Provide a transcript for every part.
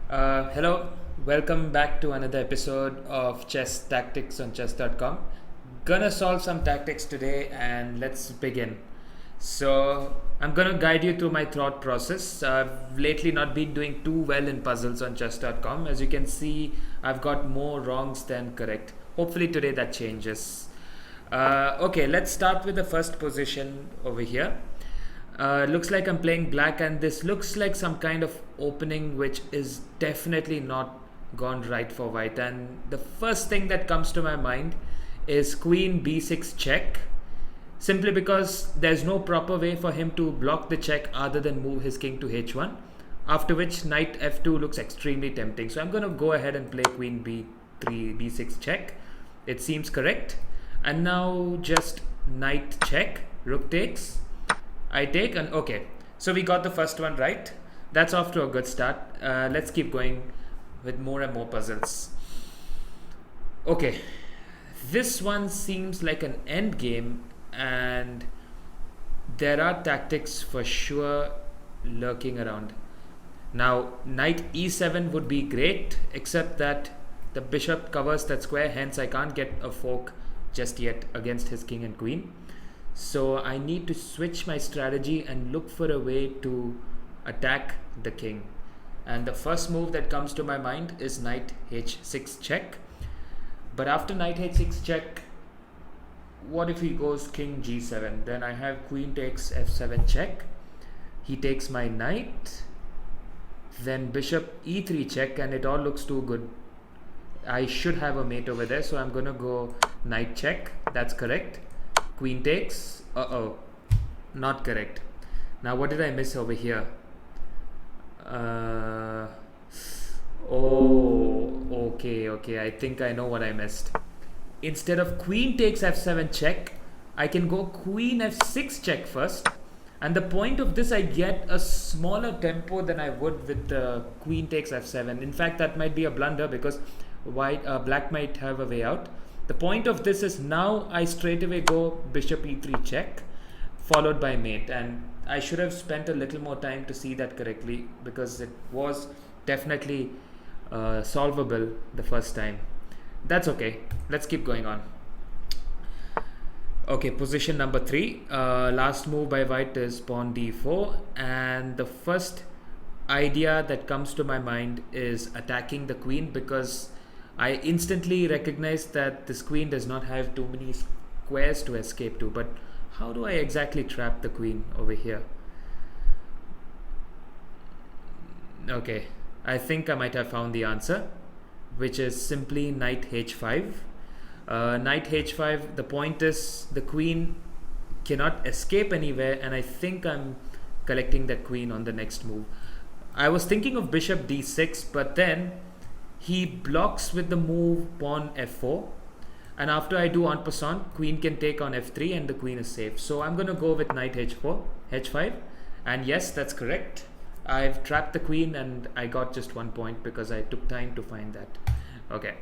Hello, welcome back to another episode of Chess Tactics on chess.com. Gonna solve some tactics today and let's begin. So, I'm gonna guide you through my thought process. I've lately not been doing too well in puzzles on chess.com. As you can see, I've got more wrongs than correct. Hopefully, today that changes. Okay, let's start with the first position over here. Looks like I'm playing black, and this looks like some kind of opening which is definitely not gone right for white. And the first thing that comes to my mind is queen b6 check, simply because there's no proper way for him to block the check other than move his king to h1, after which knight f2 looks extremely tempting. So I'm going to go ahead and play queen b3 b6 check. It seems correct. And now just knight check, rook takes, I take, and okay. So we got the first one right. That's off to a good start. Let's keep going with more and more puzzles. Okay, this one seems like an end game, and there are tactics for sure lurking around. Now, knight e7 would be great, except that the bishop covers that square, hence I can't get a fork just yet against his king and queen. So I need to switch my strategy and look for a way to attack the king. And the first move that comes to my mind is knight h6 check. But after knight h6 check, what if he goes king g7? Then I have queen takes f7 check. He takes my knight. Then bishop e3 check, and it all looks too good. I should have a mate over there, so I'm gonna go knight check. That's correct. Queen takes. Not correct. Now what did I miss over here? Okay. I think I know what I missed. Instead of queen takes f7 check, I can go queen f6 check first. And the point of this, I get a smaller tempo than I would with queen takes f7. In fact, that might be a blunder because black might have a way out. The point of this is now I straight away go bishop e3 check, followed by mate, and I should have spent a little more time to see that correctly, because it was definitely solvable the first time. That's okay. Let's keep going on. Okay, position number 3. Last move by white is pawn d4, and the first idea that comes to my mind is attacking the queen, because I instantly recognize that this queen does not have too many squares to escape to. But how do I exactly trap the queen over here? Okay, I think I might have found the answer, which is simply knight h5. Knight h5, the point is the queen cannot escape anywhere, and I think I'm collecting that queen on the next move. I was thinking of bishop d6, but then he blocks with the move pawn f4, and after I do en passant, queen can take on f3 and the queen is safe. So I'm going to go with knight h5, and yes, that's correct. I've trapped the queen and I got just 1 point because I took time to find that. Okay,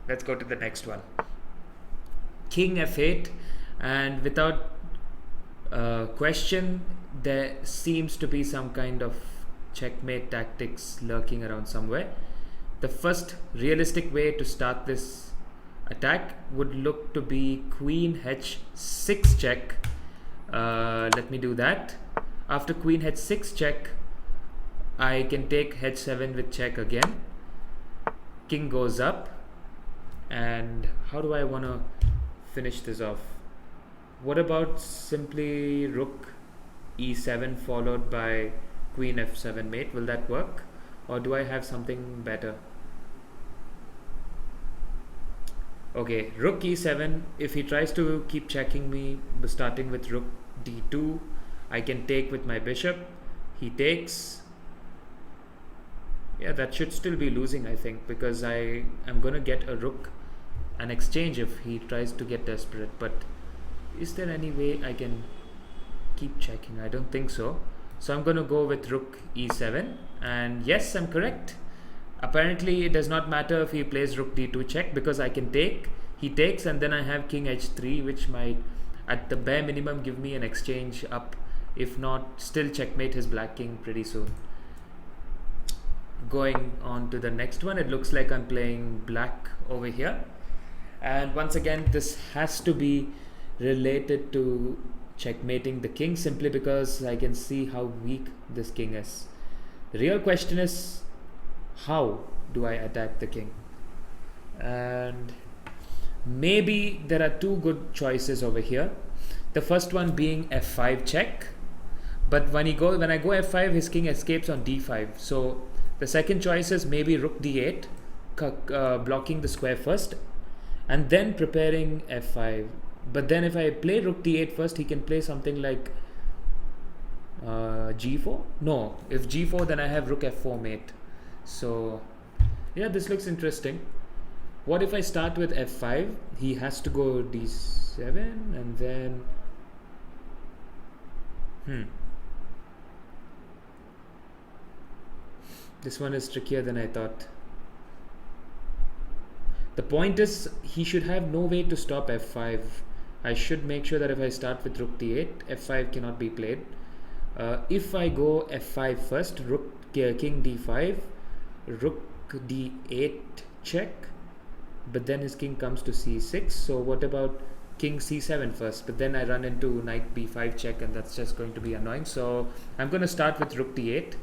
let's go to the next one. King f8, and without question, there seems to be some kind of checkmate tactics lurking around somewhere. The first realistic way to start this attack would look to be queen h6 check. Let me do that. After queen h6 check, I can take h7 with check again. King goes up, and how do I want to finish this off? What about simply rook e7 followed by queen f7 mate? Will that work, or do I have something better? Okay, rook e7. If he tries to keep checking me, starting with rook d2, I can take with my bishop. He takes. Yeah, that should still be losing, I think, because I am going to get a rook and exchange if he tries to get desperate. But is there any way I can keep checking? I don't think so. So I'm going to go with rook e7, and yes, I'm correct. Apparently it does not matter if he plays rook d2 check, because I can take, he takes, and then I have king h3, which might at the bare minimum give me an exchange up, if not still checkmate his black king pretty soon. going on to the next one, it looks like I'm playing black over here. And once again, this has to be related to checkmating the king simply because I can see how weak this king is. The real question is, how do I attack the king? And maybe there are two good choices over here. The first one being f5 check, but when I go f5, his king escapes on d5. So the second choice is maybe rook d8, blocking the square first, and then preparing f5. But then if I play rook d8 first, he can play something like g4. No, if g4, then I have rook f4 mate. So yeah, this looks interesting. What if I start with f5? He has to go d7 and then this one is trickier than I thought. The point is, he should have no way to stop f5. I should make sure that if I start with rook d8, f5 cannot be played. If I go f5 first, king d5, rook d8 check, but then his king comes to c6. So what about king c7 first? But then I run into knight b5 check, and that's just going to be annoying. So I'm going to start with rook d8.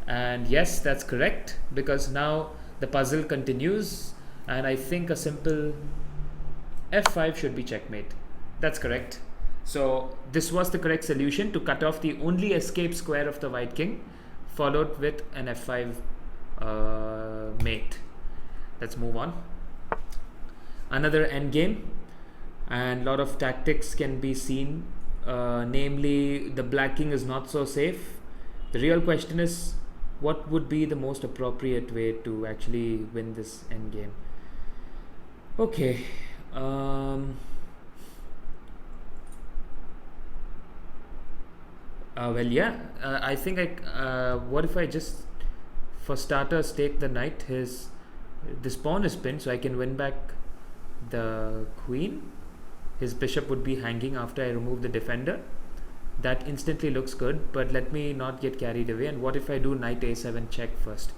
And yes, that's correct, because now the puzzle continues, and I think a simple f5 should be checkmate. That's correct. So this was the correct solution to cut off the only escape square of the white king, followed with an f5 mate. Let's move on. Another endgame, and a lot of tactics can be seen, namely the black king is not so safe. The real question is, what would be the most appropriate way to actually win this endgame? Okay. Well, yeah. I think what if I just, for starters, take the knight? This pawn is pinned, so I can win back the queen. His bishop would be hanging after I remove the defender. That instantly looks good, but let me not get carried away. And what if I do knight a7 check first?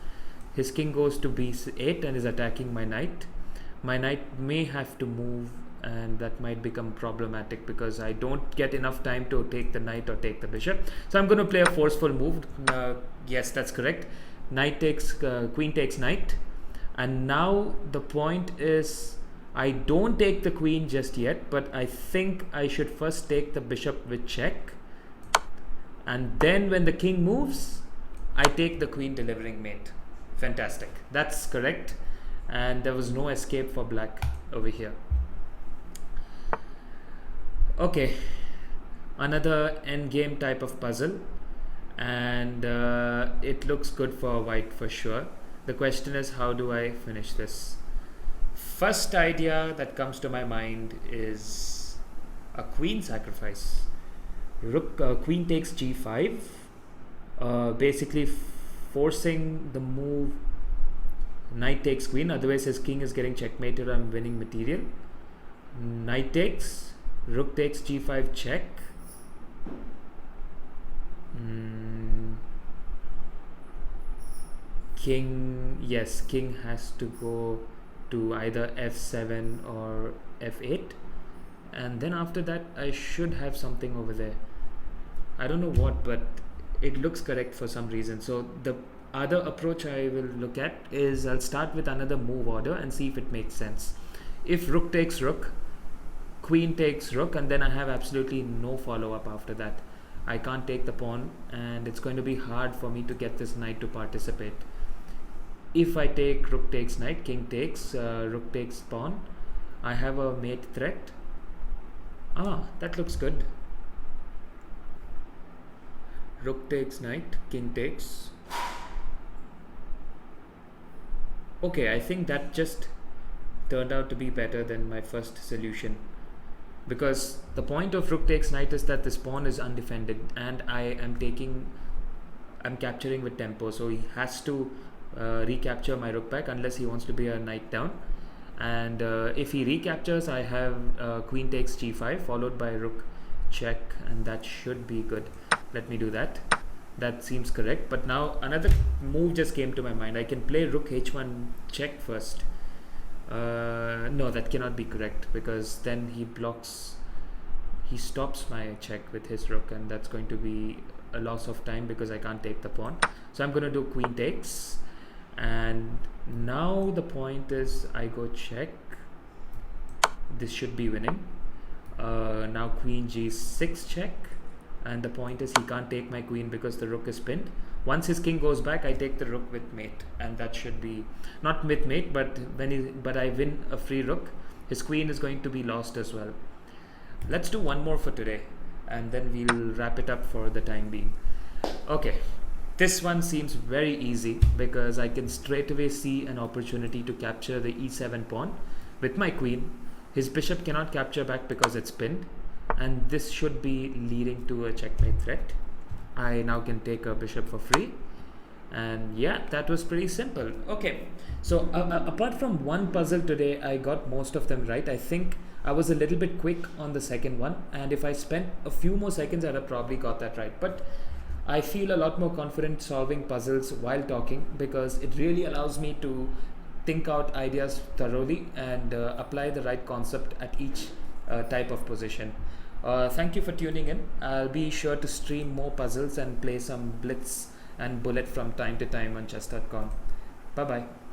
His king goes to b8 and is attacking my knight. My knight may have to move, and that might become problematic because I don't get enough time to take the knight or take the bishop. So I'm going to play a forceful move. Yes, that's correct. Knight takes, queen takes knight. And now the point is, I don't take the queen just yet, but I think I should first take the bishop with check. And then when the king moves, I take the queen delivering mate. Fantastic. That's correct. And there was no escape for black over here. Okay. Another endgame type of puzzle. And it looks good for white for sure. The question is, how do I finish this? First idea that comes to my mind is a queen sacrifice. Queen takes g5, basically forcing the move knight takes queen, otherwise his king is getting checkmated. I'm winning material. Knight takes, rook takes g5 check. King, yes, king has to go to either f7 or f8, and then after that I should have something over there. I don't know what, but it looks correct for some reason. So the other approach I will look at is I'll start with another move order and see if it makes sense. If rook takes rook, queen takes rook, and then I have absolutely no follow-up after that. I can't take the pawn, and it's going to be hard for me to get this knight to participate. If I take rook takes knight, king takes, rook takes pawn, I have a mate threat. That looks good. Rook takes knight, king takes. Okay, I think that just turned out to be better than my first solution, because the point of rook takes knight is that this pawn is undefended and I'm capturing with tempo, so he has to recapture my rook back unless he wants to be a knight down. And if he recaptures, I have queen takes g5 followed by rook check, and that should be good. Let me do that. That seems correct. But now another move just came to my mind. I can play rook h1 check first. No, that cannot be correct because then he blocks. He stops my check with his rook, and that's going to be a loss of time because I can't take the pawn. So I'm going to do queen takes, and now the point is I go check. This should be winning. Now queen g6 check, and the point is he can't take my queen because the rook is pinned. Once his king goes back, I take the rook with mate, and that should be not with mate, but but I win a free rook. His queen is going to be lost as well. Let's do one more for today, and then we'll wrap it up for the time being. Okay, this one seems very easy because I can straight away see an opportunity to capture the e7 pawn with my queen. His bishop cannot capture back because it's pinned, and this should be leading to a checkmate threat. I now can take a bishop for free, and yeah, that was pretty simple. Okay, so apart from one puzzle today, I got most of them right. I think I was a little bit quick on the second one, and if I spent a few more seconds, I'd have probably got that right. But I feel a lot more confident solving puzzles while talking because it really allows me to think out ideas thoroughly and apply the right concept at each type of position. Thank you for tuning in. I'll be sure to stream more puzzles and play some blitz and bullet from time to time on chess.com. Bye bye.